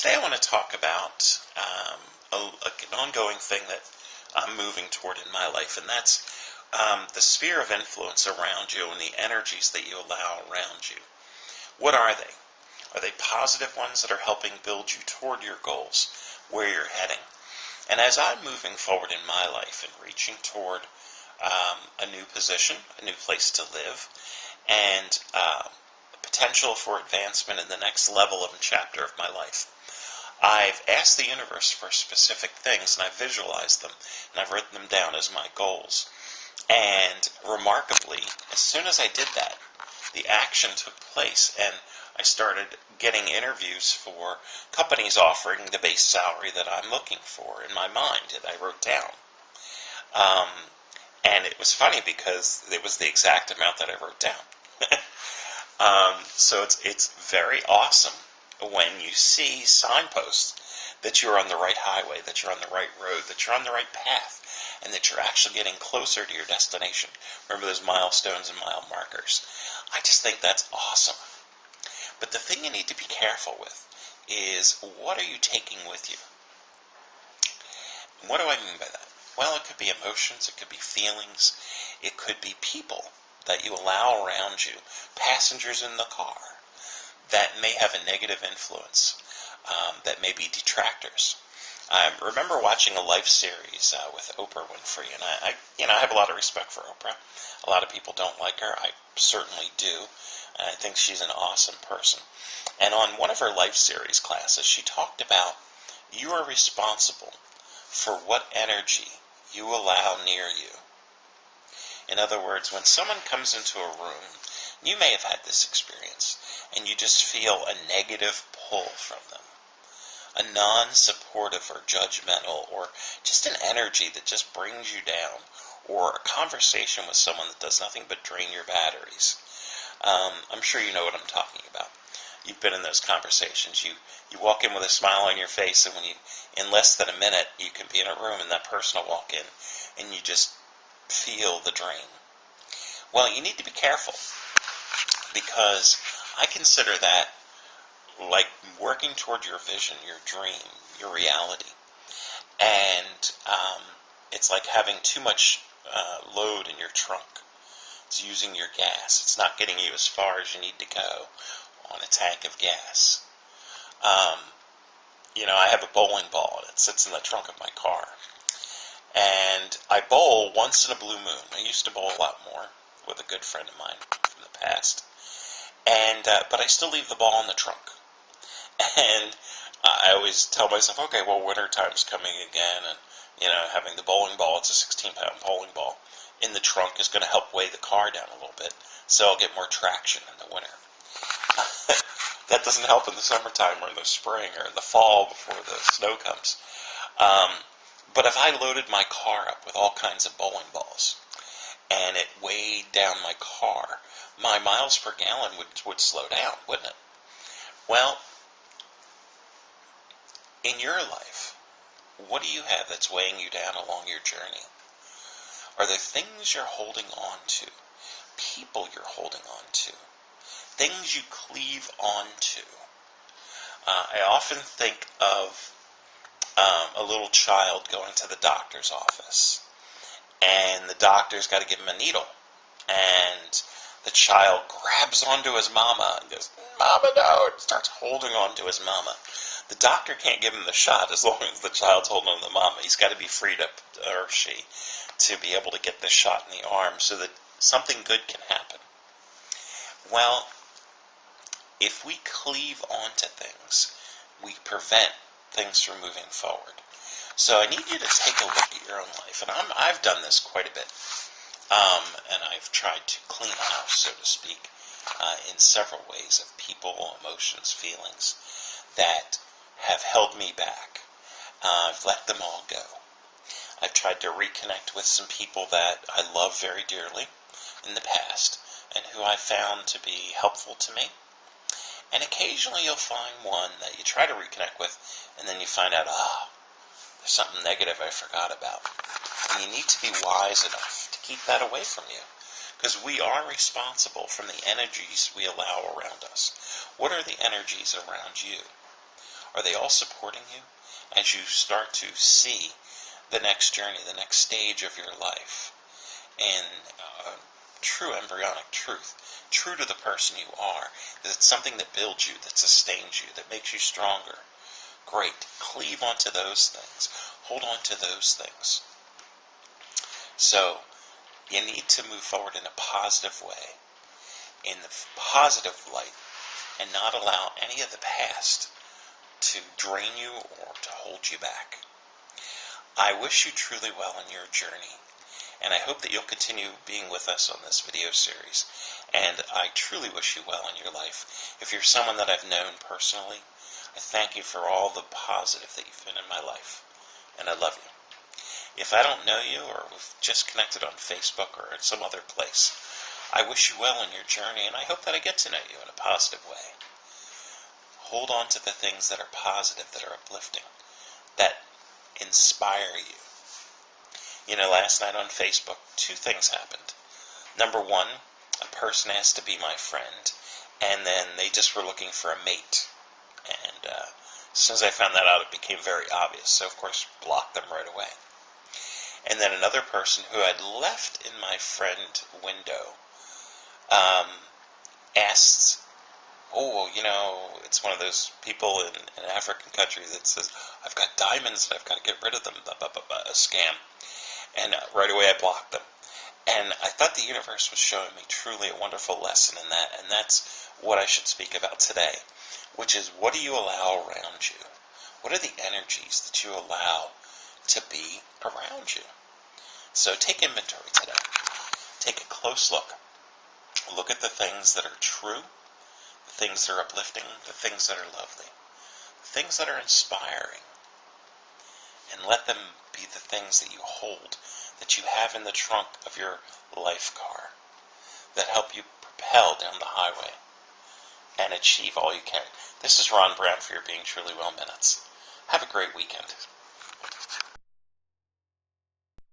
Today I want to talk about an ongoing thing that I'm moving toward in my life, and that's the sphere of influence around you and the energies that you allow around you. What are they? Are they positive ones that are helping build you toward your goals, where you're heading? And as I'm moving forward in my life and reaching toward a new position, a new place to live, and potential for advancement in the next level of chapter of my life, I've asked the universe for specific things, and I've visualized them, and I've written them down as my goals. And remarkably, as soon as I did that, the action took place, and I started getting interviews for companies offering the base salary that I'm looking for in my mind that I wrote down. And it was funny because it was the exact amount that I wrote down. So it's very awesome when you see signposts that you're on the right highway, that you're on the right road, that you're on the right path, and that you're actually getting closer to your destination. Remember those milestones and mile markers. I just think that's awesome. But the thing you need to be careful with is, what are you taking with you? And what do I mean by that? Well, it could be emotions, it could be feelings, it could be people that you allow around you, passengers in the car, that may have a negative influence, that may be detractors. I remember watching a Life series with Oprah Winfrey, and I have a lot of respect for Oprah. A lot of people don't like her. I certainly do, and I think she's an awesome person. And on one of her Life series classes, she talked about you are responsible for what energy you allow near you. In other words, when someone comes into a room, you may have had this experience, and you just feel a negative pull from them. A non-supportive or judgmental, or just an energy that just brings you down, or a conversation with someone that does nothing but drain your batteries. I'm sure you know what I'm talking about. You've been in those conversations. You walk in with a smile on your face, and in less than a minute, you can be in a room, and that person will walk in, and you just feel the drain. Well, you need to be careful, because I consider that like working toward your vision, your dream, your reality. And it's like having too much load in your trunk. It's using your gas. It's not getting you as far as you need to go on a tank of gas. I have a bowling ball, and it sits in the trunk of my car. And I bowl once in a blue moon. I used to bowl a lot more with a good friend of mine from the past. But I still leave the ball in the trunk. And I always tell myself, okay, well, winter time's coming again, and, having the bowling ball, it's a 16-pound bowling ball, in the trunk is going to help weigh the car down a little bit, so I'll get more traction in the winter. That doesn't help in the summertime or in the spring or in the fall before the snow comes. But if I loaded my car up with all kinds of bowling balls, and it weighed down my car, my miles per gallon would slow down, wouldn't it? Well, in your life, what do you have that's weighing you down along your journey? Are there things you're holding on to? People you're holding on to? Things you cleave on to? I often think of a little child going to the doctor's office, and the doctor's got to give him a needle, and the child grabs onto his mama and goes, "Mama, no," and starts holding on to his mama. The doctor can't give him the shot as long as the child's holding on to the mama. He's got to be freed up, or she, to be able to get the shot in the arm so that something good can happen. Well, if we cleave onto things, we prevent things from moving forward. So I need you to take a look at your own life, and I've done this quite a bit, and I've tried to clean house, so to speak, in several ways of people, emotions, feelings that have held me back. I've let them all go. I've tried to reconnect with some people that I love very dearly in the past, and who I found to be helpful to me. And occasionally you'll find one that you try to reconnect with, and then you find out, there's something negative I forgot about. And you need to be wise enough to keep that away from you, because we are responsible from the energies we allow around us. What are the energies around you? Are they all supporting you as you start to see the next journey, the next stage of your life in true embryonic truth, true to the person you are? That it's something that builds you, that sustains you, that makes you stronger. Great. Cleave onto those things. Hold on to those things. So, you need to move forward in a positive way, in the positive light, and not allow any of the past to drain you or to hold you back. I wish you truly well in your journey, and I hope that you'll continue being with us on this video series. And I truly wish you well in your life. If you're someone that I've known personally, I thank you for all the positive that you've been in my life, and I love you. If I don't know you, or we've just connected on Facebook or in some other place, I wish you well in your journey, and I hope that I get to know you in a positive way. Hold on to the things that are positive, that are uplifting, that inspire you. You know, last night on Facebook, 2 things happened. Number 1, a person asked to be my friend, and then they just were looking for a mate. And as soon as I found that out, it became very obvious. So, of course, blocked them right away. And then another person who I'd left in my friend window asked, it's one of those people in an African country that says, I've got diamonds and I've got to get rid of them, a scam. And right away I blocked them. And I thought the universe was showing me truly a wonderful lesson in that, and that's what I should speak about today, which is, what do you allow around you? What are the energies that you allow to be around you? So take inventory today. Take a close look. Look at the things that are true, the things that are uplifting, the things that are lovely, the things that are inspiring, and let them be the things that you hold, that you have in the trunk of your life car, that help you propel down the highway and achieve all you can. This is Ron Brown for your Being Truly Well Minutes. Have a great weekend.